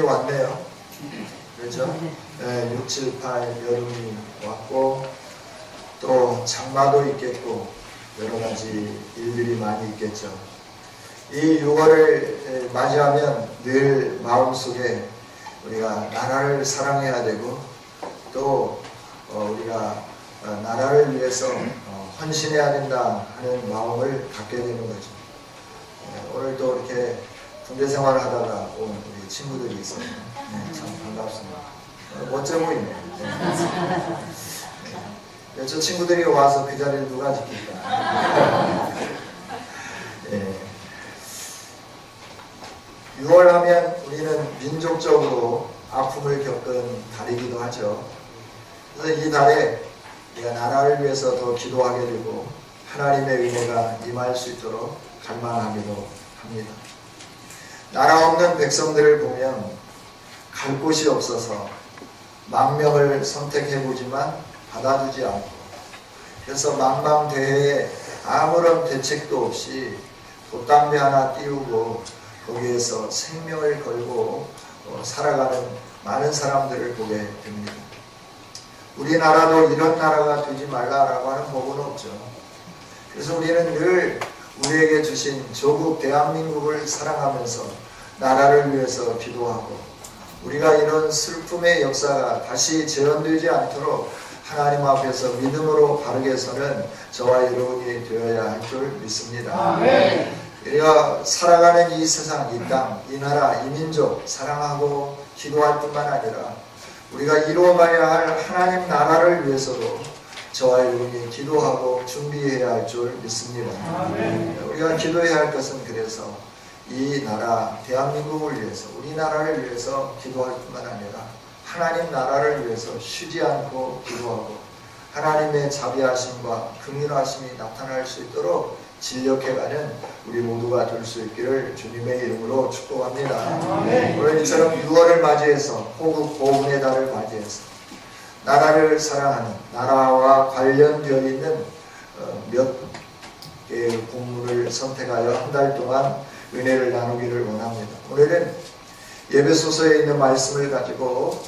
왔네요. 그렇죠? 6, 7, 8 여름이 왔고 또 장마도 있겠고 여러 가지 일들이 많이 있겠죠. 이 6월을 맞이하면 늘 마음속에 우리가 나라를 사랑해야 되고 또 우리가 나라를 위해서 헌신해야 된다 하는 마음을 갖게 되는 거죠. 오늘도 이렇게 군대 생활을 하다가 온 우리 친구들이 있어요. 참 반갑습니다. 멋져 보이네요. 저 친구들이 와서 그 자리를 누가 지킬까? 6월 하면 우리는 민족적으로 아픔을 겪은 달이기도 하죠. 그래서 이 달에 우리가 나라를 위해서 더 기도하게 되고 하나님의 은혜가 임할 수 있도록 갈망하기도 합니다. 나라 없는 백성들을 보면 갈 곳이 없어서 망명을 선택해보지만 받아주지 않고 그래서 망망대해에 아무런 대책도 없이 돛담배 하나 띄우고 거기에서 생명을 걸고 살아가는 많은 사람들을 보게 됩니다. 우리나라도 이런 나라가 되지 말라라고 하는 법은 없죠. 그래서 우리는 늘 우리에게 주신 조국 대한민국을 사랑하면서 나라를 위해서 기도하고 우리가 이런 슬픔의 역사가 다시 재현되지 않도록 하나님 앞에서 믿음으로 바르게 서는 저와 여러분이 되어야 할 줄 믿습니다. 아멘. 우리가 살아가는 이 세상, 이 땅, 이 나라, 이 민족 사랑하고 기도할 뿐만 아니라 우리가 이루어가야 할 하나님 나라를 위해서도 저와 여러분이 기도하고 준비해야 할 줄 믿습니다. 아멘. 우리가 기도해야 할 것은 그래서 이 나라 대한민국을 위해서 우리나라를 위해서 기도할 뿐만 아니라 하나님 나라를 위해서 쉬지 않고 기도하고 하나님의 자비하심과 긍휼하심이 나타날 수 있도록 진력해가는 우리 모두가 될 수 있기를 주님의 이름으로 축복합니다. 아멘. 오늘 이처럼 6월을 맞이해서 호국 보훈의 달을 맞이해서 나라를 사랑하는 나라와 관련되어 있는 몇 개의 공문을 선택하여 한 달 동안 은혜를 나누기를 원합니다. 오늘은 예배소서에 있는 말씀을 가지고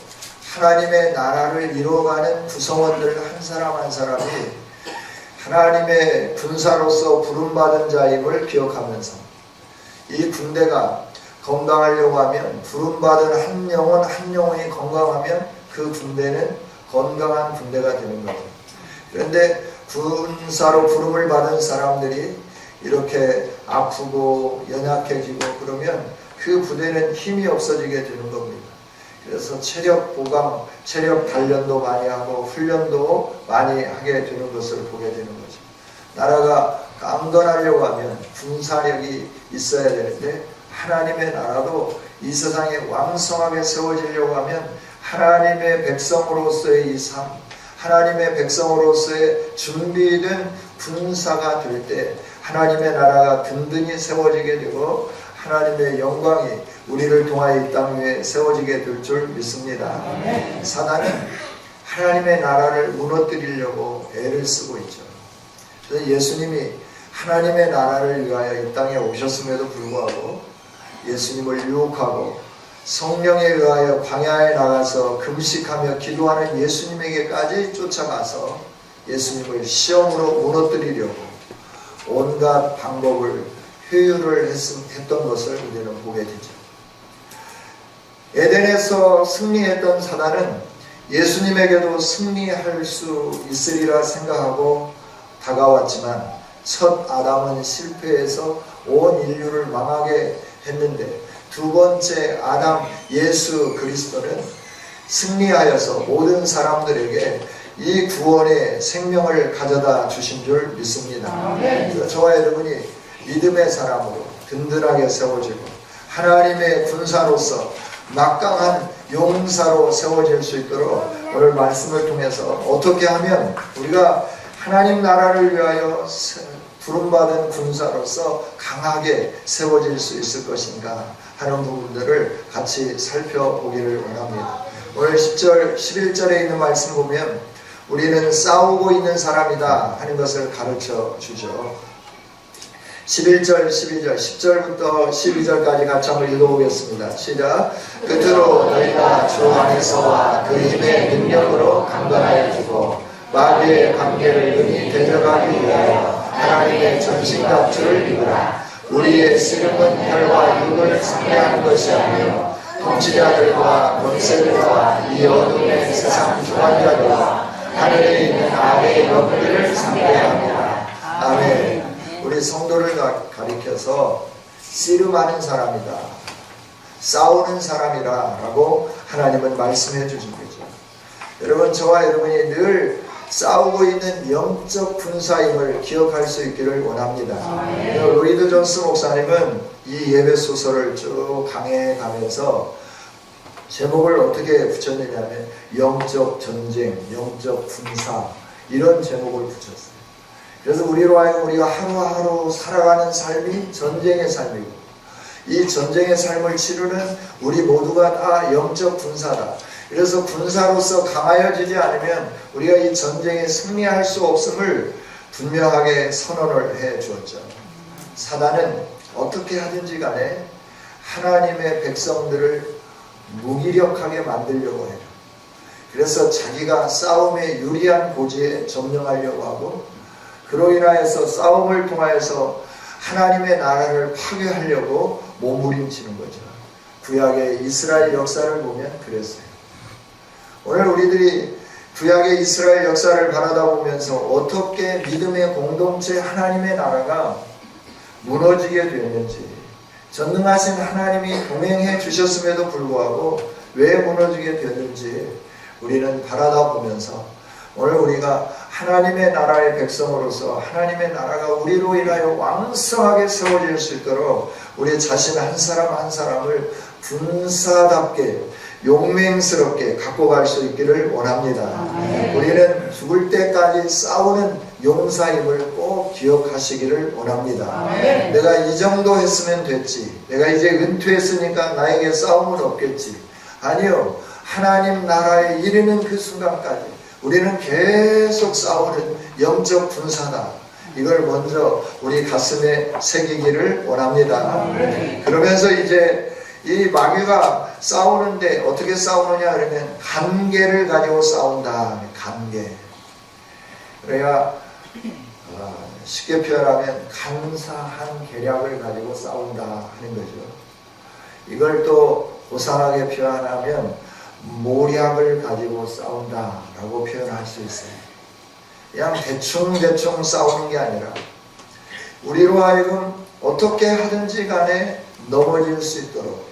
하나님의 나라를 이루어가는 구성원들 한 사람 한 사람이 하나님의 군사로서 부름받은 자임을 기억하면서 이 군대가 건강하려고 하면 부름받은 한 영혼 한 영혼이 건강하면 그 군대는 건강한 군대가 되는 거죠. 그런데 군사로 부름을 받은 사람들이 이렇게 아프고 연약해지고 그러면 그 부대는 힘이 없어지게 되는 겁니다. 그래서 체력 보강, 체력 단련도 많이 하고 훈련도 많이 하게 되는 것을 보게 되는 거죠. 나라가 강건하려고 하면 군사력이 있어야 되는데 하나님의 나라도 이 세상에 왕성하게 세워지려고 하면 하나님의 백성으로서의 이 삶, 하나님의 백성으로서의 준비된 군사가 될 때 하나님의 나라가 든든히 세워지게 되고 하나님의 영광이 우리를 통하여 이 땅 위에 세워지게 될 줄 믿습니다. 사단은 하나님의 나라를 무너뜨리려고 애를 쓰고 있죠. 그래서 예수님이 하나님의 나라를 위하여 이 땅에 오셨음에도 불구하고 예수님을 유혹하고 성령에 의하여 광야에 나가서 금식하며 기도하는 예수님에게까지 쫓아가서 예수님을 시험으로 무너뜨리려고 온갖 방법을 회유를 했던 것을 우리는 보게 되죠. 에덴에서 승리했던 사단은 예수님에게도 승리할 수 있으리라 생각하고 다가왔지만 첫 아담은 실패해서 온 인류를 망하게 했는데 두 번째 아담 예수 그리스도는 승리하여서 모든 사람들에게 이 구원의 생명을 가져다 주신 줄 믿습니다. 그래서 저와 여러분이 믿음의 사람으로 든든하게 세워지고 하나님의 군사로서 막강한 용사로 세워질 수 있도록 오늘 말씀을 통해서 어떻게 하면 우리가 하나님 나라를 위하여 부름받은 군사로서 강하게 세워질 수 있을 것인가 하는 부분들을 같이 살펴보기를 원합니다. 오늘 10절, 11절에 있는 말씀 보면 우리는 싸우고 있는 사람이다 하는 것을 가르쳐 주죠. 11절, 12절, 10절부터 12절까지 같이 한번 읽어보겠습니다. 시작. 끝으로 너희가 주 안에서와 그 힘의 능력으로 강건하여지고 마귀의 관계를 능히 대적하기 위하여 하나님의 전신갑주를 입으라. 우리의 씨름은 혈과 육을 상대하는 것이 아니요 통치자들과 권세들과 이 어둠의 세상 주관자들과 하늘에 있는 악의 영들을 상대합니다. 아멘. 우리 성도를 가리켜서 씨름하는 사람이다, 싸우는 사람이라 라고 하나님은 말씀해 주신 거죠. 여러분, 저와 여러분이 늘 싸우고 있는 영적 군사임을 기억할 수 있기를 원합니다. 로이드 존스 목사님은 이 예배 소설을 쭉 강해해 가면서 제목을 어떻게 붙였느냐면 영적 전쟁, 영적 군사, 이런 제목을 붙였어요. 그래서 우리로 하여금 우리가 하루하루 살아가는 삶이 전쟁의 삶이고, 이 전쟁의 삶을 치르는 우리 모두가 다 영적 군사다. 그래서 군사로서 강하여지지 않으면 우리가 이 전쟁에 승리할 수 없음을 분명하게 선언을 해 주었죠. 사단은 어떻게 하든지 간에 하나님의 백성들을 무기력하게 만들려고 해요. 그래서 자기가 싸움에 유리한 고지에 점령하려고 하고, 그로 인하여서 싸움을 통하여서 하나님의 나라를 파괴하려고 몸부림치는 거죠. 구약의 이스라엘 역사를 보면 그랬어요. 오늘 우리들이 구약의 이스라엘 역사를 바라다 보면서 어떻게 믿음의 공동체 하나님의 나라가 무너지게 되었는지, 전능하신 하나님이 동행해 주셨음에도 불구하고 왜 무너지게 되었는지 우리는 바라다 보면서, 오늘 우리가 하나님의 나라의 백성으로서 하나님의 나라가 우리로 인하여 왕성하게 세워질 수 있도록 우리 자신 한 사람 한 사람을 군사답게 용맹스럽게 갖고 갈 수 있기를 원합니다. 우리는 죽을 때까지 싸우는 용사임을 꼭 기억하시기를 원합니다. 내가 이 정도 했으면 됐지, 내가 이제 은퇴했으니까 나에게 싸움은 없겠지. 아니요, 하나님 나라에 이르는 그 순간까지 우리는 계속 싸우는 영적 군사다. 이걸 먼저 우리 가슴에 새기기를 원합니다. 그러면서 이제 이 마귀가 싸우는데 어떻게 싸우느냐 그러면 간계를 가지고 싸운다. 간계. 그래야 쉽게 표현하면 간사한 계략을 가지고 싸운다 하는 거죠. 이걸 또 고상하게 표현하면 모략을 가지고 싸운다라고 표현할 수 있어요. 그냥 대충 싸우는 게 아니라 우리로 하여금 어떻게 하든지 간에 넘어질 수 있도록,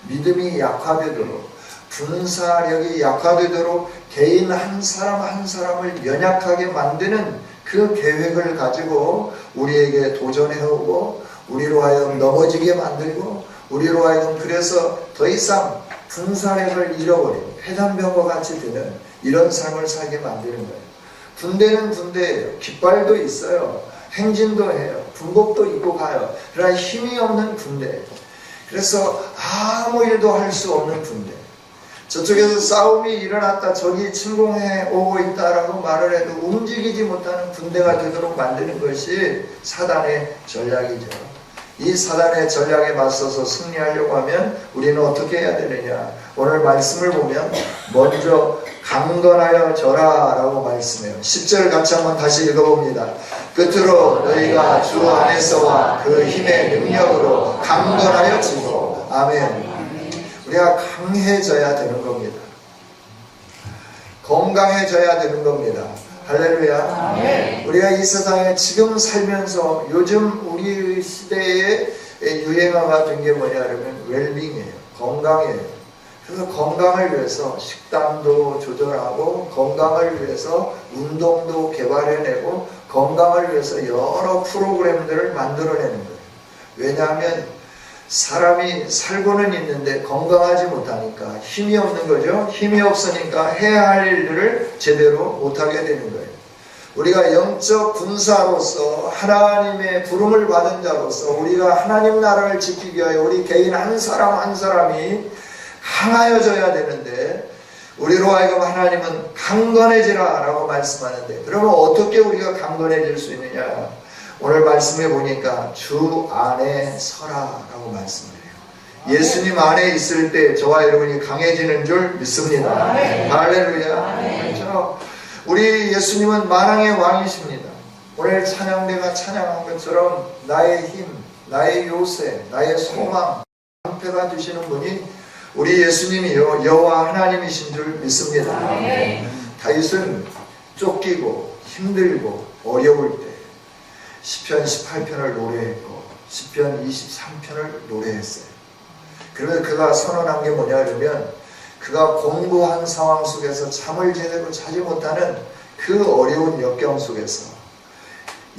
믿음이 약화되도록, 군사력이 약화되도록 개인 한 사람 한 사람을 연약하게 만드는 그 계획을 가지고 우리에게 도전해오고, 우리로 하여금 넘어지게 만들고, 우리로 하여금 그래서 더 이상 군사력을 잃어버린 폐단병과 같이 되는 이런 삶을 살게 만드는 거예요. 군대는 군대예요. 깃발도 있어요. 행진도 해요. 군복도 입고 가요. 그러나 힘이 없는 군대. 그래서 아무 일도 할 수 없는 군대. 저쪽에서 싸움이 일어났다, 저기 침공해 오고 있다라고 말을 해도 움직이지 못하는 군대가 되도록 만드는 것이 사단의 전략이죠. 이 사단의 전략에 맞서서 승리하려고 하면 우리는 어떻게 해야 되느냐. 오늘 말씀을 보면 먼저 강건하여 져라 라고 말씀해요. 10절 같이 한번 다시 읽어봅니다. 끝으로 너희가 주 안에서와 그 힘의 능력으로 강건하여 지고. 아멘. 우리가 강해져야 되는 겁니다. 건강해져야 되는 겁니다. 할렐루야. 네. 우리가 이 세상에 지금 살면서 요즘 우리 시대의 유행어가 된 게 뭐냐 그러면 웰빙이에요. 건강이에요. 그래서 건강을 위해서 식단도 조절하고, 건강을 위해서 운동도 개발해내고, 건강을 위해서 여러 프로그램들을 만들어내는 거예요. 왜냐하면 사람이 살고는 있는데 건강하지 못하니까 힘이 없는 거죠. 힘이 없으니까 해야 할 일들을 제대로 못하게 되는 거예요. 우리가 영적 군사로서 하나님의 부름을 받은 자로서 우리가 하나님 나라를 지키기 위하여 우리 개인 한 사람 한 사람이 강하여져야 되는데, 우리로 하여금 하나님은 강건해지라 라고 말씀하는데, 그러면 어떻게 우리가 강건해질 수 있느냐? 오늘 말씀해 보니까 주 안에 서라라고 말씀을 해요. 예수님 안에 있을 때 저와 여러분이 강해지는 줄 믿습니다. 할렐루야. 그렇죠? 우리 예수님은 만왕의 왕이십니다. 오늘 찬양대가 찬양한 것처럼 나의 힘, 나의 요새, 나의 소망, 방패가 되시는 분이 우리 예수님이요 여호와 하나님이신 줄 믿습니다. 다윗은 쫓기고 힘들고 어려울 때 시편 18편을 노래했고 시편 23편을 노래했어요. 그러면 그가 선언한 게 뭐냐 그러면 그가 공고한 상황 속에서 잠을 제대로 자지 못하는 그 어려운 역경 속에서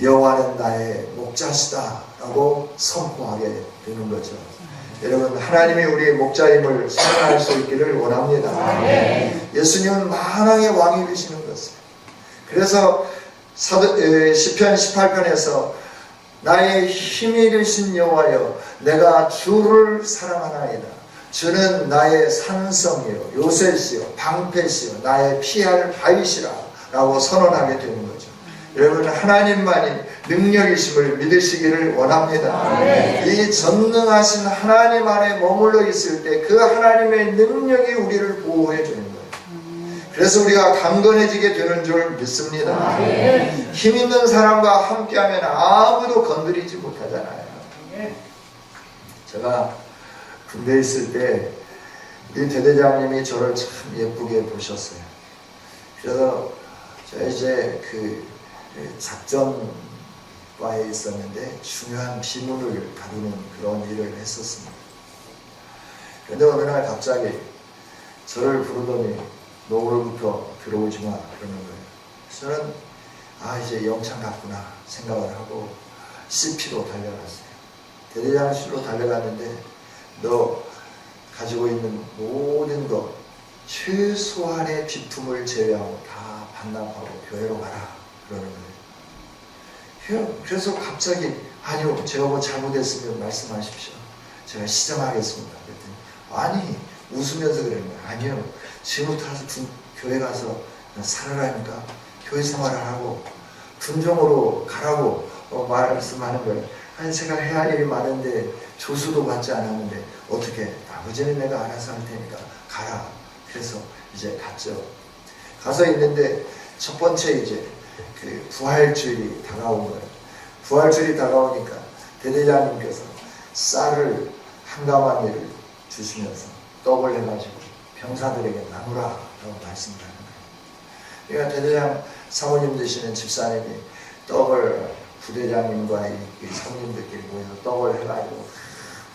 여호와는 나의 목자시다 라고 선포하게 되는 거죠. 여러분 하나님이 우리의 목자임을 선언할 수 있기를 원합니다. 예수님은 만왕의 왕이 되시는 것이에요. 그래서 시편 18편에서 나의 힘이 되신 여호와여 내가 주를 사랑하나이다. 주는 나의 산성이요 요새시요 방패시요 나의 피할 바위시라 라고 선언하게 되는 거죠. 여러분 하나님만이 능력이심을 믿으시기를 원합니다. 이 전능하신 하나님 안에 머물러 있을 때 그 하나님의 능력이 우리를 보호해 주는 거예요. 그래서 우리가 강건해지게 되는 줄 믿습니다. 힘 있는 사람과 함께하면 아무도 건드리지 못하잖아요. 제가 군대에 있을 때 이 대대장님이 저를 참 예쁘게 보셨어요. 그래서 제가 이제 그 작전과에 있었는데 중요한 비문을 다루는 그런 일을 했었습니다. 그런데 어느 날 갑자기 저를 부르더니 너 오늘부터 들어오지 마 그러는 거예요. 저는 이제 영창 갔구나 생각을 하고 CP로 달려갔어요. 대대장실로 달려갔는데 너 가지고 있는 모든 것 최소한의 비품을 제외하고 다 반납하고 교회로 가라 그러는 거예요. 그래서 갑자기 아니요 제가 뭐 잘못했으면 말씀하십시오. 제가 시정하겠습니다. 그랬더니 아니 웃으면서 그러는 거예요. 아니요 지금부터 교회 가서 살아라니까 교회 생활을 하고 군종으로 가라고 말씀하는 거예요. 아니 제가 해야 할 일이 많은데 조수도 받지 않았는데 어떻게 아버지는 내가 알아서 할 테니까 가라. 그래서 이제 갔죠. 가서 있는데 첫 번째 이제 그 부활주일이 다가온 거예요. 부활주일이 다가오니까 대대장님께서 쌀을 한 가마니를 주시면서 떡을 해가지고 병사들에게 나누라라고 말씀을 하는 거예요. 그러니까 대대장 사모님 되시는 집사님이 떡을 부대장님과 이 성님들끼리 모여서 떡을 해가지고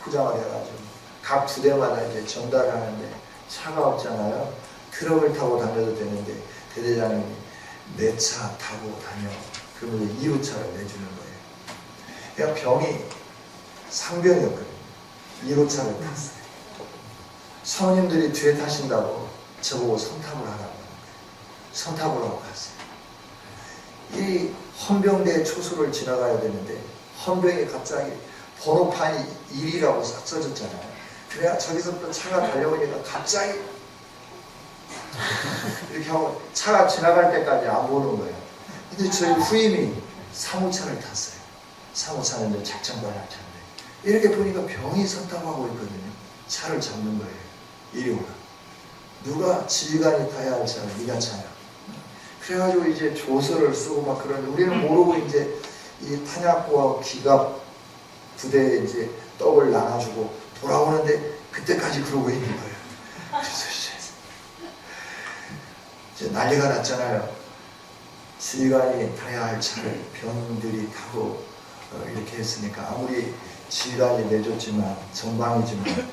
포장을 해가지고 각 부대마다 이제 전달을 하는데 차가 없잖아요. 트럭을 타고 다녀도 되는데 대대장님이 내 차 타고 다녀. 그러면 2호차를 내주는 거예요. 그러니까 병이 상병이었거든요. 1호차를 탔어요. 사모님들이 뒤에 타신다고 저보고 선탑을 하라고 하는 거예요. 선탑을 하고 갔어요. 이 헌병대 초소를 지나가야 되는데 헌병이 갑자기 번호판이 1이라고 싹 써졌잖아요. 그래야 저기서부터 차가 달려오니까 갑자기 이렇게 하고 차가 지나갈 때까지 안 보는 거예요. 근데 저희 후임이 3호차를 탔어요. 3호차는 이제 작전관할차인데 이렇게 보니까 병이 선탑하고 있거든요. 차를 잡는 거예요. 이리 오라. 누가 지휘관이 타야 할 차를 네가 차야. 그래가지고 이제 조서를 쓰고 막 그러는데 우리는 모르고 이제 이 탄약고와 기갑 부대에 이제 떡을 나눠주고 돌아오는데 그때까지 그러고 있는 거예요. 그래서 이제 난리가 났잖아요. 지휘관이 타야 할 차를 병들이 타고 이렇게 했으니까 아무리 지휘관이 내줬지만 전방이지만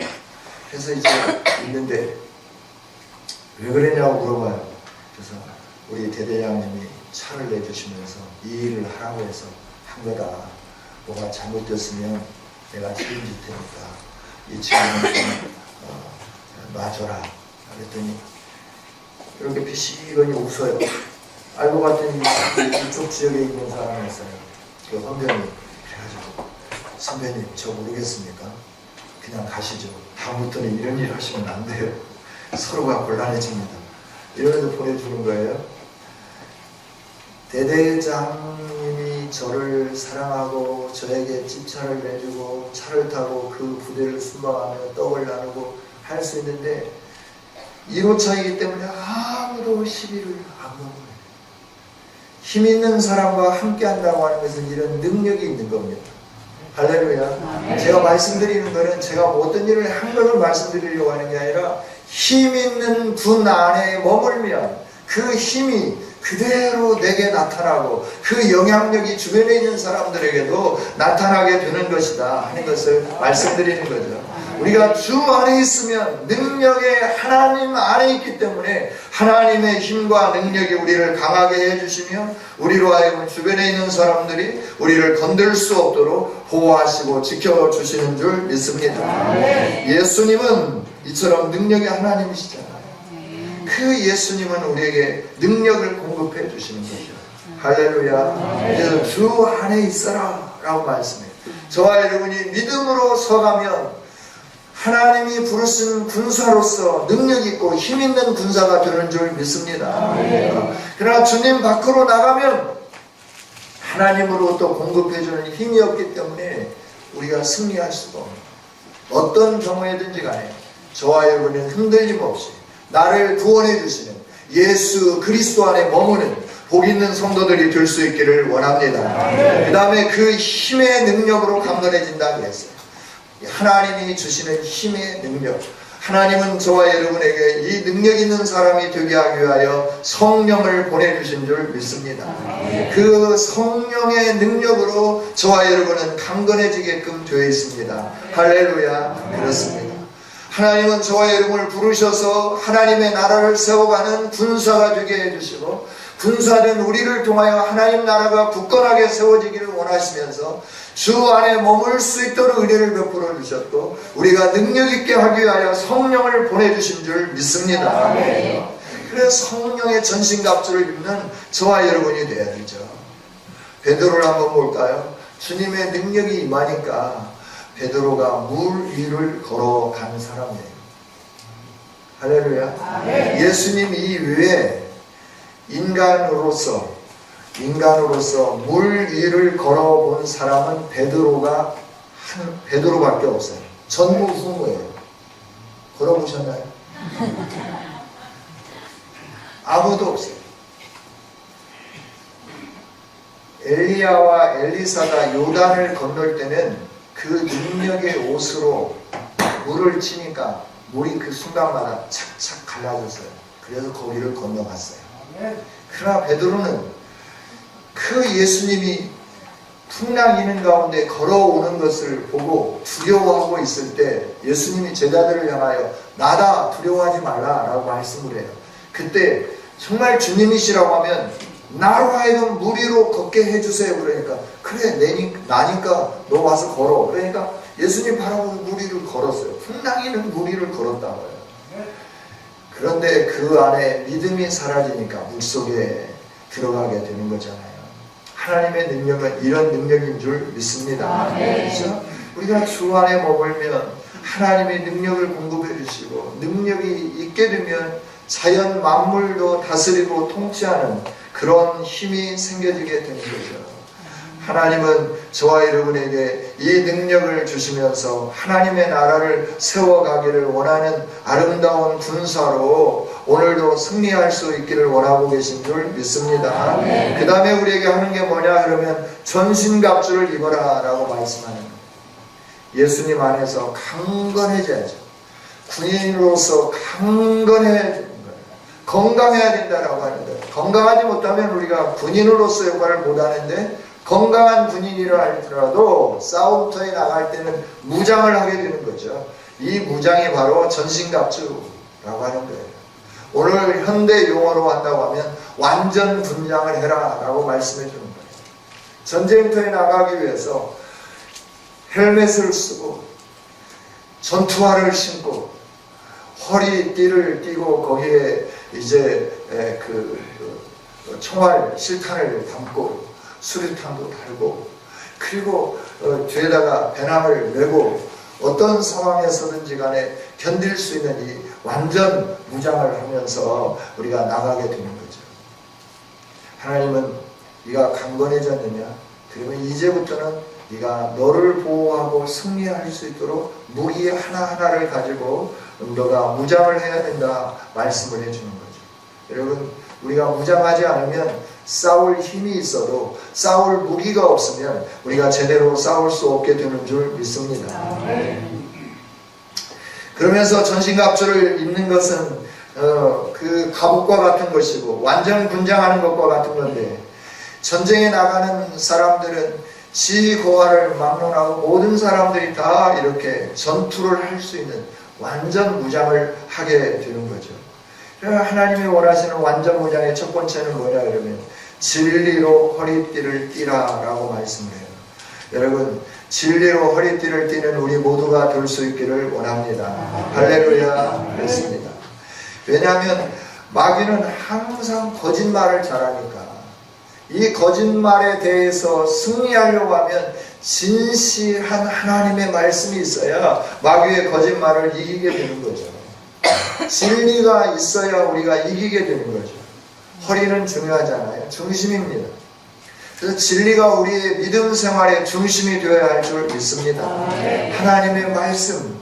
그래서 이제 있는데 왜 그랬냐고 물어봐요. 그래서 우리 대대장님이 차를 내주시면서 이 일을 하라고 해서 한 거다. 뭐가 잘못됐으면 내가 책임질 테니까 이 친구는 좀 놔줘라. 그랬더니 이렇게 비시거니 웃어요. 알고 봤더니 이쪽 지역에 있는 사람이었어요. 그 헌병이. 그래가지고 선배님 저 모르겠습니까? 그냥 가시죠. 다음부터는 이런 일 하시면 안 돼요. 서로가 곤란해집니다. 이러면서 보내주는 거예요. 대대장님이 하나님이 저를 사랑하고 저에게 집차를 내주고 차를 타고 그 부대를 순방하며 떡을 나누고 할 수 있는데 1호차이기 때문에 아무도 시비를 안 거는 거예요. 힘 있는 사람과 함께 한다고 하는 것은 이런 능력이 있는 겁니다. 할렐루야. 제가 말씀드리는 것은 제가 어떤 일을 한 것을 말씀드리려고 하는 게 아니라 힘 있는 분 안에 머물면 그 힘이 그대로 내게 나타나고 그 영향력이 주변에 있는 사람들에게도 나타나게 되는 것이다 하는 것을 말씀드리는 거죠. 우리가 주 안에 있으면 능력의 하나님 안에 있기 때문에 하나님의 힘과 능력이 우리를 강하게 해주시며 우리로 하여금 주변에 있는 사람들이 우리를 건들 수 없도록 보호하시고 지켜주시는 줄 믿습니다. 예수님은 이처럼 능력의 하나님이시잖아요. 그 예수님은 우리에게 능력을 공급해 주시는 거죠. 할렐루야. 그래서 주 안에 있어라 라고 말씀해요. 저와 여러분이 믿음으로 서가면 하나님이 부르신 군사로서 능력 있고 힘 있는 군사가 되는 줄 믿습니다. 그러나 주님 밖으로 나가면 하나님으로부터 공급해주는 힘이 없기 때문에 우리가 승리할 수가 없습니다. 어떤 경우에든지 간에 저와 여러분은 흔들림 없이 나를 구원해 주시는 예수 그리스도 안에 머무는 복 있는 성도들이 될 수 있기를 원합니다. 그 다음에 그 힘의 능력으로 강건해진다고 했어요. 하나님이 주시는 힘의 능력, 하나님은 저와 여러분에게 이 능력 있는 사람이 되게 하기 위하여 성령을 보내주신 줄 믿습니다. 그 성령의 능력으로 저와 여러분은 강건해지게끔 되어 있습니다. 할렐루야. 그렇습니다. 하나님은 저와 여러분을 부르셔서 하나님의 나라를 세워가는 군사가 되게 해주시고 군사된 우리를 통하여 하나님 나라가 굳건하게 세워지기를 원하시면서 주 안에 머물 수 있도록 은혜를 베풀어 주셨고 우리가 능력 있게 하기 위하여 성령을 보내주신 줄 믿습니다. 그래서 성령의 전신갑주를 입는 저와 여러분이 되어야 되죠. 베드로를 한번 볼까요? 주님의 능력이 임하니까 베드로가 물 위를 걸어간 사람이에요. 할렐루야. 예수님 이외에 인간으로서 물 위를 걸어본 사람은 베드로밖에 없어요. 전무후무예요. 걸어보셨나요? 아무도 없어요. 엘리야와 엘리사가 요단을 건널 때는 그 능력의 옷으로 물을 치니까 물이 그 순간마다 착착 갈라졌어요. 그래서 거기를 건너갔어요. 그러나 베드로는 그 예수님이 풍랑 이는 가운데 걸어오는 것을 보고 두려워하고 있을 때 예수님이 제자들을 향하여 나다 두려워하지 말라라고 말씀을 해요. 그때 정말 주님이시라고 하면 나로 하여금 물 위로 걷게 해주세요. 그러니까 그래 나니까 너 와서 걸어. 그러니까 예수님 바라보고 물 위를 걸었어요. 풍랑이는 물 위를 걸었다고요. 그런데 그 안에 믿음이 사라지니까 물속에 들어가게 되는 거잖아요. 하나님의 능력은 이런 능력인 줄 믿습니다. 그렇죠? 우리가 주 안에 머물면 하나님의 능력을 공급해 주시고 능력이 있게 되면 자연 만물도 다스리고 통치하는 그런 힘이 생겨지게 되는 거죠. 하나님은 저와 여러분에게 이 능력을 주시면서 하나님의 나라를 세워가기를 원하는 아름다운 군사로 오늘도 승리할 수 있기를 원하고 계신 줄 믿습니다. 그 다음에 우리에게 하는 게 뭐냐 그러면 전신갑주를 입어라 라고 말씀하는 거예요. 예수님 안에서 강건해져야죠. 군인으로서 강건해야 되는 거예요. 건강해야 된다라고 하는 거예요. 건강하지 못하면 우리가 군인으로서 역할을 못하는데 건강한 군인이라 할지라도 싸움터에 나갈 때는 무장을 하게 되는 거죠. 이 무장이 바로 전신갑주라고 하는 거예요. 오늘 현대 용어로 한다고 하면 완전 분장을 해라 라고 말씀해 주는 거예요. 전쟁터에 나가기 위해서 헬멧을 쓰고 전투화를 신고 허리띠를 띠고 거기에 이제 총알 실탄을 담고 수류탄도 달고 그리고 뒤에다가 배낭을 메고 어떤 상황에서든지 간에 견딜 수 있는 이 완전 무장을 하면서 우리가 나가게 되는 거죠. 하나님은 네가 강건해졌느냐? 그러면 이제부터는 네가 너를 보호하고 승리할 수 있도록 무기 하나하나를 가지고 너가 무장을 해야 된다 말씀을 해주는 거죠. 여러분, 우리가 무장하지 않으면 싸울 힘이 있어도 싸울 무기가 없으면 우리가 제대로 싸울 수 없게 되는 줄 믿습니다. 그러면서 전신갑주를 입는 것은 그 갑옷과 같은 것이고 완전 군장하는 것과 같은 건데, 전쟁에 나가는 사람들은 지고화를 막론하고 모든 사람들이 다 이렇게 전투를 할 수 있는 완전 무장을 하게 되는 거죠. 하나님이 원하시는 완전 무장의 첫 번째는 뭐냐 그러면 진리로 허리띠를 띠라 라고 말씀을 해요. 여러분, 진리로 허리띠를 띠는 우리 모두가 될 수 있기를 원합니다. 할렐루야. 그렇습니다. 왜냐하면 마귀는 항상 거짓말을 잘하니까 이 거짓말에 대해서 승리하려고 하면 진실한 하나님의 말씀이 있어야 마귀의 거짓말을 이기게 되는 거죠. 진리가 있어야 우리가 이기게 되는 거죠. 허리는 중요하잖아요. 중심입니다. 그래서 진리가 우리의 믿음 생활의 중심이 되어야 할 줄 믿습니다. 하나님의 말씀,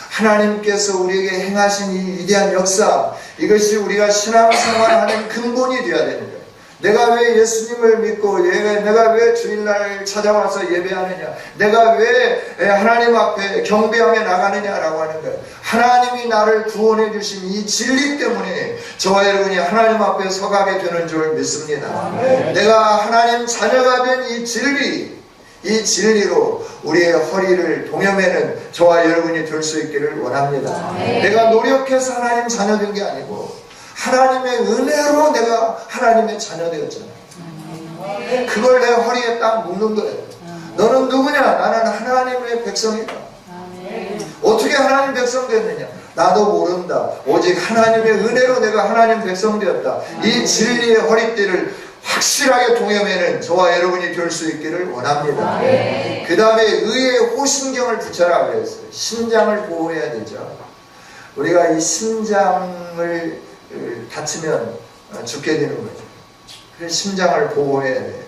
하나님께서 우리에게 행하신 이 위대한 역사, 이것이 우리가 신앙생활하는 근본이 되어야 되는 거예요. 내가 왜 예수님을 믿고 내가 왜 주일날 찾아와서 예배하느냐, 내가 왜 하나님 앞에 경배하며 나가느냐라고 하는 거예요. 하나님이 나를 구원해 주신 이 진리 때문에 저와 여러분이 하나님 앞에 서가게 되는 줄 믿습니다. 내가 하나님 자녀가 된 이 진리, 이 진리로 우리의 허리를 동여매는 저와 여러분이 될 수 있기를 원합니다. 내가 노력해서 하나님 자녀 된 게 아니고 하나님의 은혜로 내가 하나님의 자녀 되었잖아요. 그걸 내 허리에 딱 묶는 거예요. 너는 누구냐? 나는 하나님의 백성이다. 어떻게 하나님 백성 됐느냐? 나도 모른다. 오직 하나님의 은혜로 내가 하나님 백성 되었다. 이 진리의 허리띠를 확실하게 동여매는 저와 여러분이 될 수 있기를 원합니다. 그 다음에 의의 호신경을 붙여라 그랬어요. 심장을 보호해야 되죠. 우리가 이 심장을 다치면 죽게 되는 거죠. 그래서 심장을 보호해야 돼요.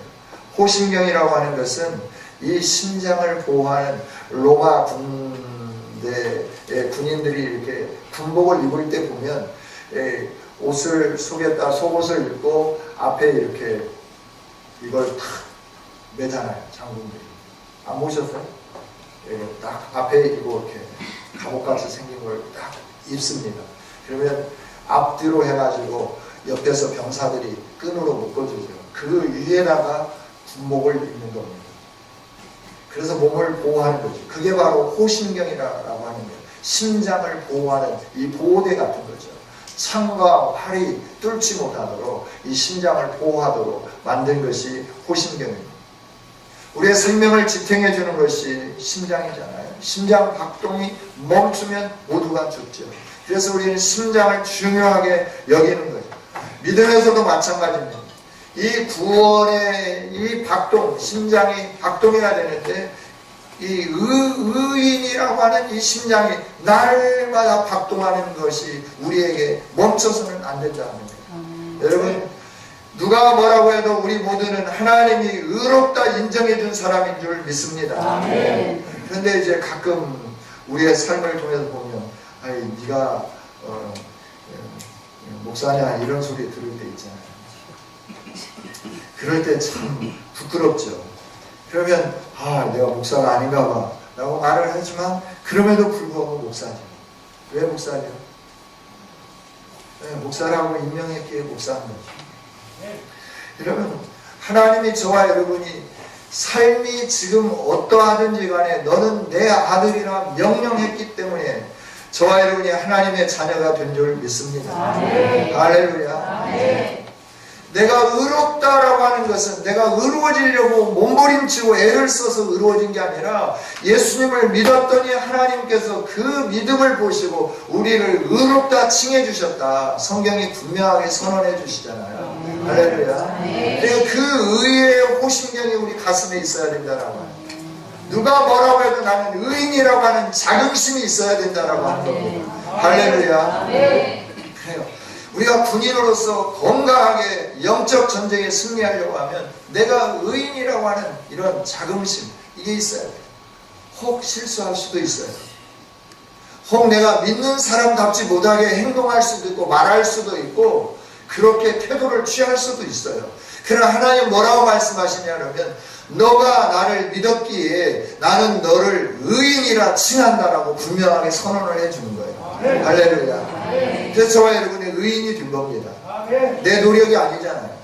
호신경이라고 하는 것은 이 심장을 보호하는 로마 군대의 군인들이 이렇게 군복을 입을 때 보면 옷을 속에다 속옷을 입고 앞에 이렇게 이걸 탁 매잖아요. 장군들이 안 보셨어요? 딱 앞에 이거 이렇게 갑옷같이 생긴 걸 딱 입습니다. 그러면 앞뒤로 해가지고 옆에서 병사들이 끈으로 묶어주죠. 그 위에다가 군복을 입는 겁니다. 그래서 몸을 보호하는 거죠. 그게 바로 호신경이라고 하는 거예요. 심장을 보호하는 이 보호대 같은 거죠. 창과 활이 뚫지 못하도록 이 심장을 보호하도록 만든 것이 호신경입니다. 우리의 생명을 지탱해 주는 것이 심장이잖아요. 심장 박동이 멈추면 모두가 죽죠. 그래서 우리는 심장을 중요하게 여기는 거죠. 믿음에서도 마찬가지입니다. 이 구원의 이 박동, 심장이 박동해야 되는데 이 의인이라고 하는 이 심장이 날마다 박동하는 것이 우리에게 멈춰서는 안 된다는 거예요. 여러분, 누가 뭐라고 해도 우리 모두는 하나님이 의롭다 인정해 준 사람인 줄 믿습니다. 그런데 이제 가끔 우리의 삶을 통해서 보면 아이 네가 목사냐 이런 소리 들을 때 있잖아요. 그럴 때 참 부끄럽죠. 그러면 내가 목사가 아닌가 봐 라고 말을 하지만 그럼에도 불구하고 목사죠. 왜 목사냐? 목사라고 임명했기에 목사인 거죠. 여러분, 하나님이 저와 여러분이 삶이 지금 어떠하든지 간에 너는 내 아들이라 명령했기 때문에 저와 여러분이 하나님의 자녀가 된 줄 믿습니다. 할렐루야. 내가 의롭다라고 하는 것은 내가 의로워지려고 몸부림치고 애를 써서 의로워진 게 아니라 예수님을 믿었더니 하나님께서 그 믿음을 보시고 우리를 의롭다 칭해 주셨다. 성경이 분명하게 선언해 주시잖아요. 할렐루야. 그리고 그 의의 호신경이 우리 가슴에 있어야 된다라고 합니다. 누가 뭐라고 해도 나는 의인이라고 하는 자긍심이 있어야 된다라고 하는 겁니다. 할렐루야. 그래요. 우리가 군인으로서 건강하게 영적 전쟁에 승리하려고 하면 내가 의인이라고 하는 이런 자긍심, 이게 있어야 돼요. 혹 실수할 수도 있어요. 혹 내가 믿는 사람답지 못하게 행동할 수도 있고 말할 수도 있고 그렇게 태도를 취할 수도 있어요. 그러나 하나님 뭐라고 말씀하시냐면 너가 나를 믿었기에 나는 너를 의인이라 칭한다라고 분명하게 선언을 해주는 거예요. 할렐루야. 그래서 저와 여러분이 의인이 된 겁니다. 내 노력이 아니잖아요.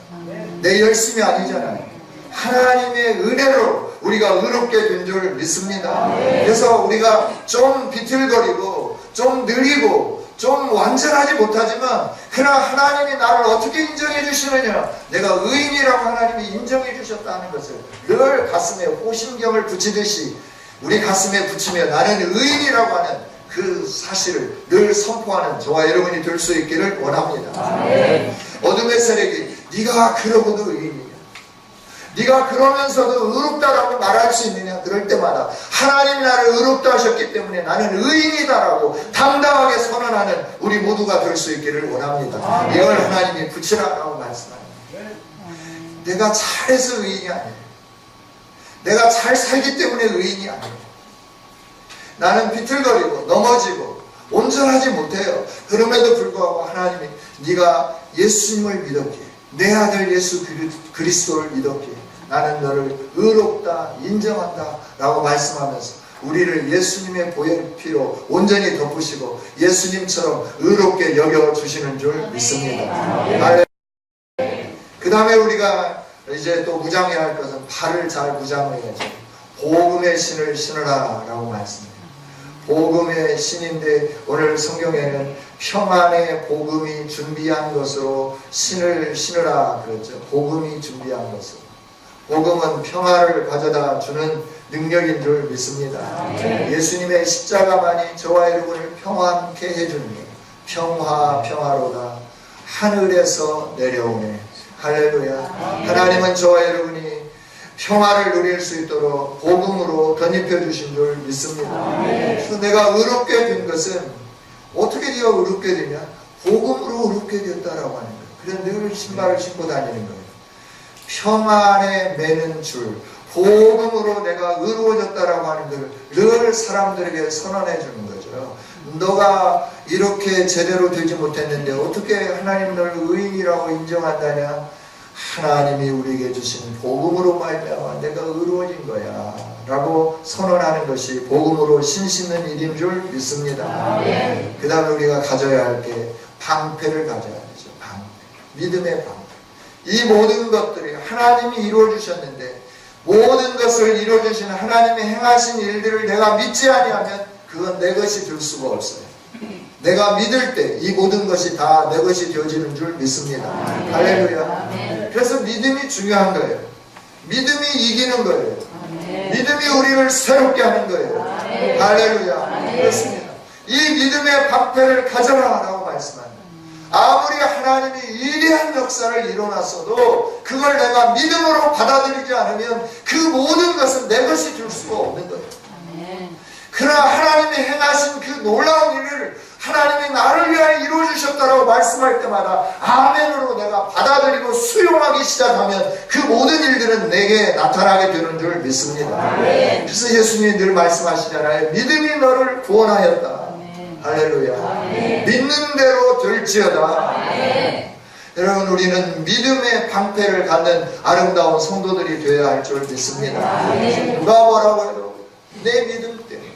내 열심이 아니잖아요. 하나님의 은혜로 우리가 의롭게 된 줄 믿습니다. 그래서 우리가 좀 비틀거리고 좀 느리고 좀 완전하지 못하지만 그러나 하나님이 나를 어떻게 인정해 주시느냐, 내가 의인이라고 하나님이 인정해 주셨다는 것을 늘 가슴에 호심경을 붙이듯이 우리 가슴에 붙이며 나는 의인이라고 하는 그 사실을 늘 선포하는 저와 여러분이 될 수 있기를 원합니다. 어둠의 세력이 네가 그러고도 의인이냐, 네가 그러면서도 의롭다라고 말할 수 있느냐, 그럴 때마다 하나님 나를 의롭다 하셨기 때문에 나는 의인이다라고 당당하게 선언하는 우리 모두가 될 수 있기를 원합니다. 이걸 하나님이 붙이라고 말씀합니다. 내가 잘해서 의인이 아니에요. 내가 잘 살기 때문에 의인이 아니에요. 나는 비틀거리고 넘어지고 온전하지 못해요. 그럼에도 불구하고 하나님이 네가 예수님을 믿었기에, 내 아들 예수 그리스도를 믿었기에 나는 너를 의롭다 인정한다 라고 말씀하면서 우리를 예수님의 보혈 피로 온전히 덮으시고 예수님처럼 의롭게 여겨주시는 줄 믿습니다. 그 다음에 우리가 이제 또 무장해야 할 것은 발을 잘 무장해야죠. 복음의 신을 신으라 라고 말씀합니다. 복음의 신인데 오늘 성경에는 평안의 복음이 준비한 것으로 신을 신으라 그랬죠. 복음이 준비한 것으로. 복음은 평화를 가져다 주는 능력인 줄 믿습니다. 예수님의 십자가만이 저와 여러분을 평안케 해주는 거예요. 평화 평화로다 하늘에서 내려오네. 할렐루야. 하나님은 저와 여러분이 평화를 누릴 수 있도록 복음으로 덧입혀 주신 줄 믿습니다. 그래서 내가 의롭게 된 것은 어떻게 네가 의롭게 되냐? 복음으로 의롭게 되었다라고 하는 거예요. 그래서 늘 신발을 신고 다니는 거예요. 평안에 매는 줄, 복음으로 내가 의로워졌다라고 하는 것을 늘 사람들에게 선언해 주는 거죠. 너가 이렇게 제대로 되지 못했는데 어떻게 하나님 너를 의인이라고 인정한다냐? 하나님이 우리에게 주신 복음으로 말미암아 내가 의로워진 거야 라고 선언하는 것이 복음으로 신심는 일인 줄 믿습니다. 그 다음에 우리가 가져야 할 게 방패를 가져야 되죠. 방패. 믿음의 방패. 이 모든 것들이 하나님이 이루어주셨는데 모든 것을 이루어주시는 하나님이 행하신 일들을 내가 믿지 아니하면 그건 내 것이 될 수가 없어요. 내가 믿을 때 이 모든 것이 다 내 것이 되어지는 줄 믿습니다. 할렐루야. 그래서 믿음이 중요한 거예요. 믿음이 이기는 거예요. 믿음이 우리를 새롭게 하는 거예요. 할렐루야. 그렇습니다. 이 믿음의 방패를 가져라 라고 말씀합니다. 아무리 하나님이 위대한 역사를 일어났어도 그걸 내가 믿음으로 받아들이지 않으면 그 모든 것은 내 것이 될 수가 없는 거예요. 그러나 하나님이 행하신 그 놀라운 일을 하나님이 나를 위하여 이루어주셨다라고 말씀할 때마다 아멘으로 내가 받아들이고 수용하기 시작하면 그 모든 일들은 내게 나타나게 되는 줄 믿습니다. 그래서 예수님이 늘 말씀하시잖아요. 믿음이 너를 구원하였다. 할렐루야. 믿는 대로 될지어다. 여러분, 우리는 믿음의 방패를 갖는 아름다운 성도들이 되어야 할 줄 믿습니다. 누가 뭐라고 해도 내 믿음 때문에,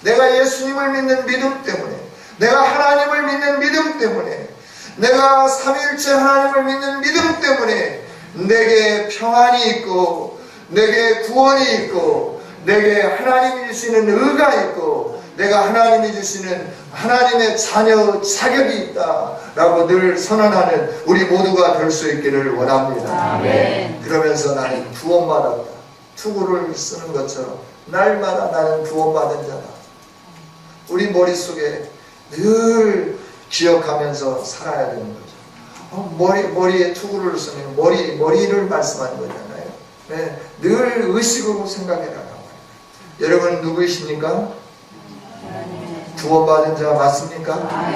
내가 예수님을 믿는 믿음 때문에, 내가 하나님을 믿는 믿음 때문에, 내가 삼위일체 하나님을 믿는 믿음 때문에 내게 평안이 있고 내게 구원이 있고 내게 하나님이 주시는 의가 있고 내가 하나님이 주시는 하나님의 자녀 자격이 있다라고 늘 선언하는 우리 모두가 될 수 있기를 원합니다. 아멘. 그러면서 나는 구원받았다. 투구를 쓰는 것처럼 날마다 나는 구원받은 자다. 우리 머릿속에 늘 기억하면서 살아야 되는 거죠. 머리에 투구를 쓰면 머리를 말씀하는 거잖아요. 네, 늘 의식으로 생각해라. 여러분 누구이십니까? 구원받은 자 맞습니까?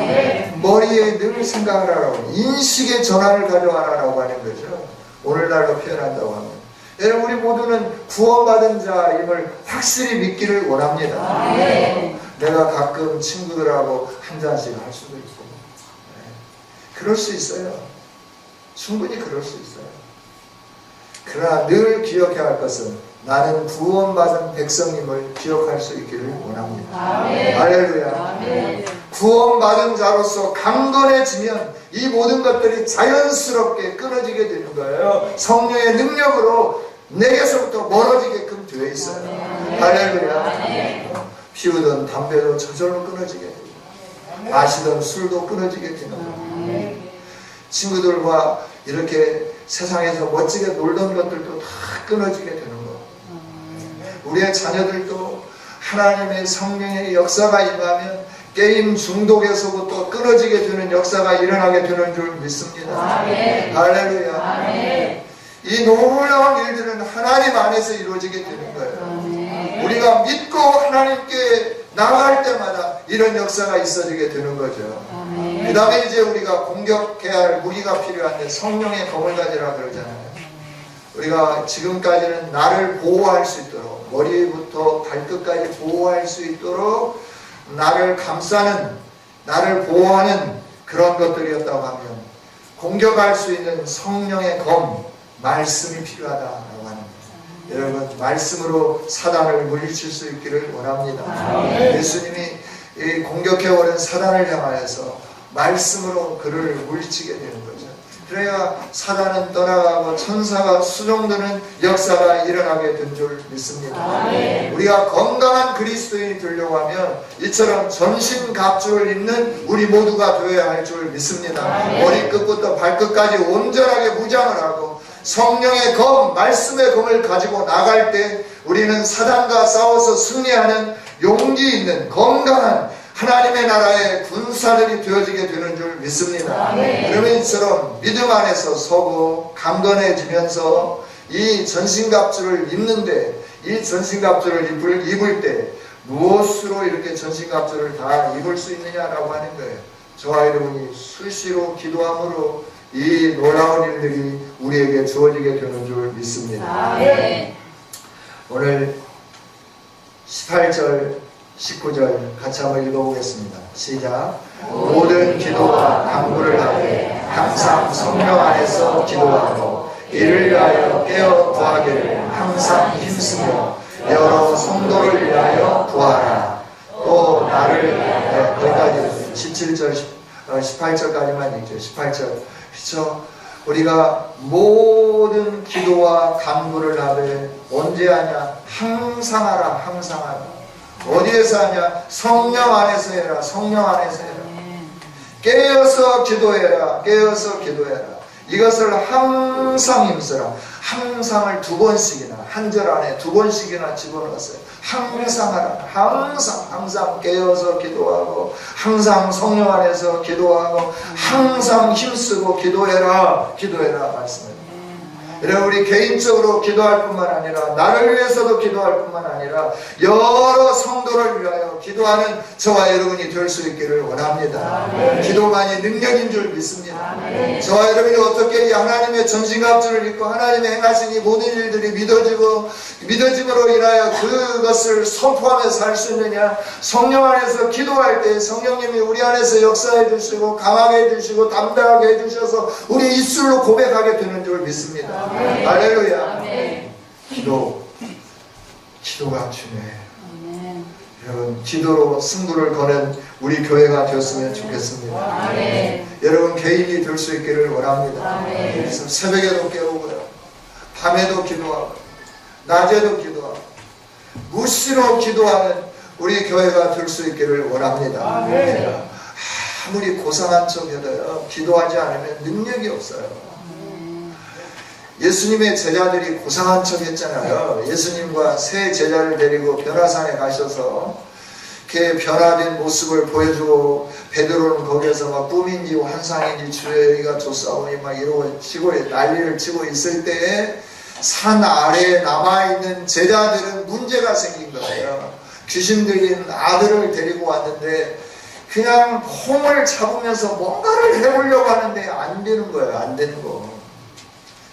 머리에 늘 생각을 하라고, 인식의 전환을 가져와라라고 하는 거죠. 오늘날로 표현한다고 하면. 여러분, 우리 모두는 구원받은 자임을 확실히 믿기를 원합니다. 내가 가끔 친구들하고 한 잔씩 할 수도 있고, 그럴 수 있어요. 충분히 그럴 수 있어요. 그러나 늘 기억해야 할 것은 나는 구원받은 백성임을 기억할 수 있기를 원합니다. 할렐루야. 구원받은 자로서 강건해지면 이 모든 것들이 자연스럽게 끊어지게 되는 거예요. 성령의 능력으로 내게서부터 멀어지게끔 되어 있어요. 할렐루야. 피우던 담배도 저절로 끊어지게 되고, 마시던 술도 끊어지게 되는 거예요. 친구들과 이렇게 세상에서 멋지게 놀던 것들도 다 끊어지게 되는 거예요. 우리의 자녀들도 하나님의 성령의 역사가 임하면 게임 중독에서부터 끊어지게 되는 역사가 일어나게 되는 줄 믿습니다. 할렐루야. 이 놀라운 일들은 하나님 안에서 이루어지게 되는 거예요. 우리가 믿고 하나님께 나아갈 때마다 이런 역사가 있어지게 되는 거죠. 그 다음에 이제 우리가 공격해야 할 무기가 필요한데 성령의 검을 가지라 그러잖아요. 우리가 지금까지는 나를 보호할 수 있도록, 머리부터 발끝까지 보호할 수 있도록 나를 감싸는, 나를 보호하는 그런 것들이었다고 하면, 공격할 수 있는 성령의 검, 말씀이 필요하다라고 하는 거예요. 여러분, 말씀으로 사단을 물리칠 수 있기를 원합니다. 예수님이 이 공격해오는 사단을 향하여서 말씀으로 그를 물리치게 되는 거죠. 그래야 사단은 떠나가고 천사가 수종드는 역사가 일어나게 된 줄 믿습니다. 우리가 건강한 그리스도인이 되려고 하면 이처럼 전신갑주를 입는 우리 모두가 되어야 할 줄 믿습니다. 머리끝부터 발끝까지 온전하게 무장을 하고 성령의 검, 말씀의 검을 가지고 나갈 때 우리는 사단과 싸워서 승리하는 용기 있는 건강한 하나님의 나라의 군사들이 되어지게 되는 줄 믿습니다. 그러면 이처럼 믿음 안에서 서고 강건해지면서 이 전신갑주를 입는데, 이 전신갑주를 입을 때 무엇으로 이렇게 전신갑주를 다 입을 수 있느냐라고 하는 거예요. 저와 여러분이 수시로 기도함으로 이 놀라운 일들이 우리에게 주어지게 되는 줄 믿습니다. 오늘 18절 19절 같이 한번 읽어보겠습니다. 시작. 모든 기도와 간구를 하되 항상 성령 안에서 기도하고 이를 위하여 깨어 구하기를 항상 힘쓰며 여러 성도를 위하여 구하라. 또 나를 거기까지 17절 18절까지만 읽죠. 18절. 그렇죠? 우리가 모든 기도와 간구를 하되 언제 하냐? 항상 하라. 항상 하라. 어디에서 하냐? 성령 안에서 해라. 성령 안에서 해라. 깨어서 기도해라. 깨어서 기도해라. 이것을 항상 힘쓰라. 항상을 두 번씩이나, 한 절 안에 두 번씩이나 집어넣었어요. 항상 하라. 항상 깨어서 기도하고, 항상 성령 안에서 기도하고, 항상 힘쓰고 기도해라. 기도해라 말씀을. 여러분, 우리 개인적으로 기도할 뿐만 아니라 나를 위해서도 기도할 뿐만 아니라 여러 성도를 위하여 기도하는 저와 여러분이 될 수 있기를 원합니다. 기도만이 능력인 줄 믿습니다. 저와 여러분이 어떻게 이 하나님의 전신갑주를 입고 하나님의 행하신 이 모든 일들이 믿어짐으로 인하여 그것을 선포하며 살 수 있느냐? 성령 안에서 기도할 때 성령님이 우리 안에서 역사해 주시고 강하게 해주시고 담대하게 해주셔서 우리 입술로 고백하게 되는 줄 믿습니다. 할렐루야. 기도가 중요해요. 여러분, 기도로 승부를 거는 우리 교회가 되었으면 좋겠습니다. 여러분 개인이 될 수 있기를 원합니다. 그래서 새벽에도 깨우고요, 밤에도 기도하고 낮에도 기도하고 무시로 기도하는 우리 교회가 될 수 있기를 원합니다. 아무리 고상한 척해도요, 기도하지 않으면 능력이 없어요. 예수님의 제자들이 고상한 척 했잖아요. 예수님과 세 제자를 데리고 변화산에 가셔서 그 변화된 모습을 보여주고 베드로는 거기에서 막 꿈인지 환상인지 주의가 조사오니 막 이러고 치고 난리를 치고 있을 때에 산 아래에 남아있는 제자들은 문제가 생긴 거예요. 귀신 들린 아들을 데리고 왔는데 그냥 홈을 잡으면서 뭔가를 해보려고 하는데 안 되는 거예요. 안 되는 거.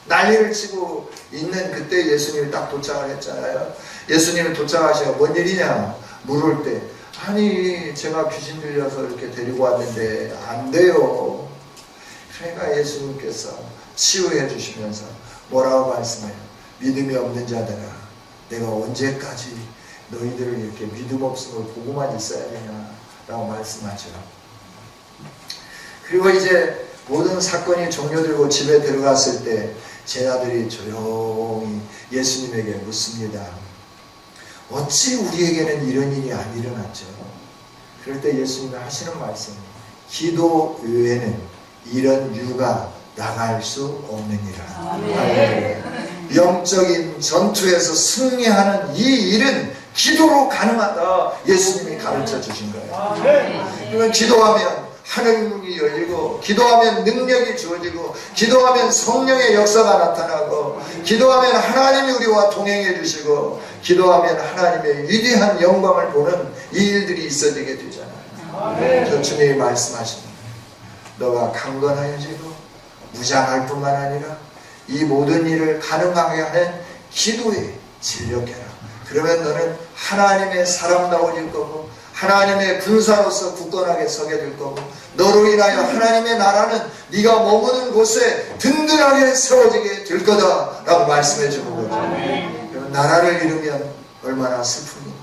난리를 치고 있는 그때 예수님이 딱 도착을 했잖아요. 예수님이 도착하시고 뭔 일이냐 물을 때 아니 제가 귀신 들려서 이렇게 데리고 왔는데 안 돼요. 그러니까 예수님께서 치유해 주시면서 뭐라고 말씀해요? 믿음이 없는 자들아 내가 언제까지 너희들을 이렇게 믿음 없음을 보고만 있어야 되냐 라고 말씀하죠. 그리고 이제 모든 사건이 종료되고 집에 들어갔을 때 제자들이 조용히 예수님에게 묻습니다. 어찌 우리에게는 이런 일이 안 일어났죠? 그럴 때 예수님이 하시는 말씀, 기도 외에는 이런 유가 나갈 수 없느니라. 영적인 전투에서 승리하는 이 일은 기도로 가능하다. 예수님이 가르쳐 주신 거예요. 그러면 기도하면 하늘 문이 열리고, 기도하면 능력이 주어지고, 기도하면 성령의 역사가 나타나고, 기도하면 하나님이 우리와 동행해 주시고, 기도하면 하나님의 위대한 영광을 보는 이 일들이 있어지게 되잖아요. 저 주님이 말씀하십니다. 너가 강건하여지고 무장할 뿐만 아니라 이 모든 일을 가능하게 하는 기도에 진력해라. 그러면 너는 하나님의 사람다워질 거고 하나님의 군사로서 굳건하게 서게 될 거고 너로 인하여 하나님의 나라는 네가 머무는 곳에 든든하게 세워지게 될 거다 라고 말씀해 주는 거죠. 그러면 나라를 잃으면 얼마나 슬픕니까?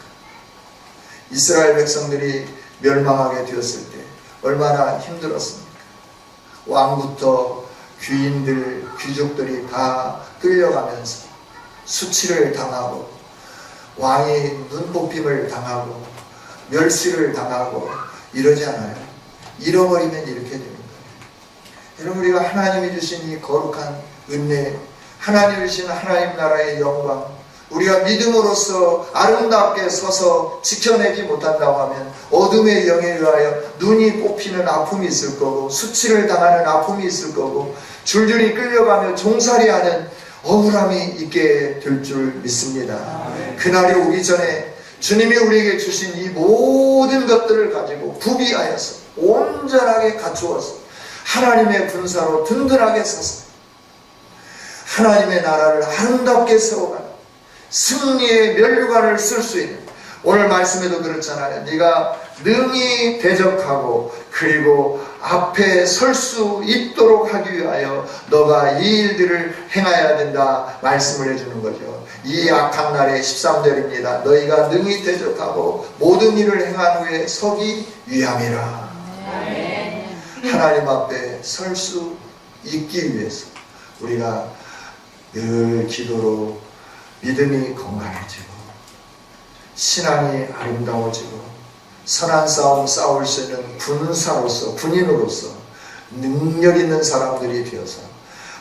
이스라엘 백성들이 멸망하게 되었을 때 얼마나 힘들었습니까? 왕부터 귀인들, 귀족들이 다 끌려가면서 수치를 당하고 왕이 눈뽑힘을 당하고 멸시를 당하고 이러지 않아요. 잃어버리면 이렇게 되는 거예요. 여러분 우리가 하나님이 주신 이 거룩한 은혜, 하나님이 주신 하나님 나라의 영광, 우리가 믿음으로써 아름답게 서서 지켜내지 못한다고 하면 어둠의 영에 의하여 눈이 뽑히는 아픔이 있을 거고 수치를 당하는 아픔이 있을 거고 줄줄이 끌려가며 종살이하는 억울함이 있게 될 줄 믿습니다. 그날이 오기 전에 주님이 우리에게 주신 이 모든 것들을 가지고 구비하여서 온전하게 갖추어서 하나님의 군사로 든든하게 서서 하나님의 나라를 아름답게 세워가는 승리의 면류관을 쓸 수 있는, 오늘 말씀에도 그렇잖아요. 네가 능히 대적하고 그리고 앞에 설 수 있도록 하기 위하여 너가 이 일들을 행해야 된다 말씀을 해주는 거죠. 이 악한 날의 13절입니다. 너희가 능히 대적하고 모든 일을 행한 후에 서기 위함이라. 하나님 앞에 설 수 있기 위해서 우리가 늘 기도로 믿음이 건강해지고 신앙이 아름다워지고 선한 싸움 싸울 수 있는 군사로서, 군인으로서 능력 있는 사람들이 되어서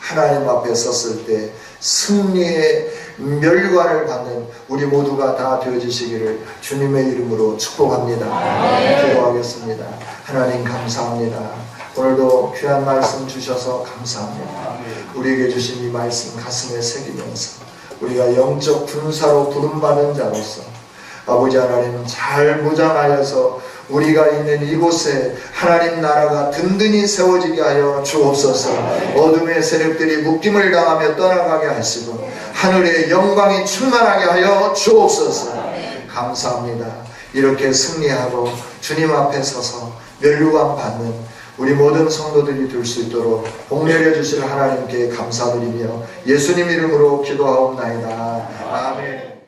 하나님 앞에 섰을 때 승리의 멸관을 받는 우리 모두가 다 되어지시기를 주님의 이름으로 축복합니다. 기도하겠습니다. 하나님 감사합니다. 오늘도 귀한 말씀 주셔서 감사합니다. 우리에게 주신 이 말씀 가슴에 새기면서 우리가 영적 군사로 부름받은 자로서 아버지 하나님 잘 무장하여서 우리가 있는 이곳에 하나님 나라가 든든히 세워지게 하여 주옵소서. 어둠의 세력들이 묶임을 당하며 떠나가게 하시고 하늘의 영광이 충만하게 하여 주옵소서. 감사합니다. 이렇게 승리하고 주님 앞에 서서 면류관 받는 우리 모든 성도들이 될 수 있도록 복 내려주실 하나님께 감사드리며 예수님 이름으로 기도하옵나이다. 아멘.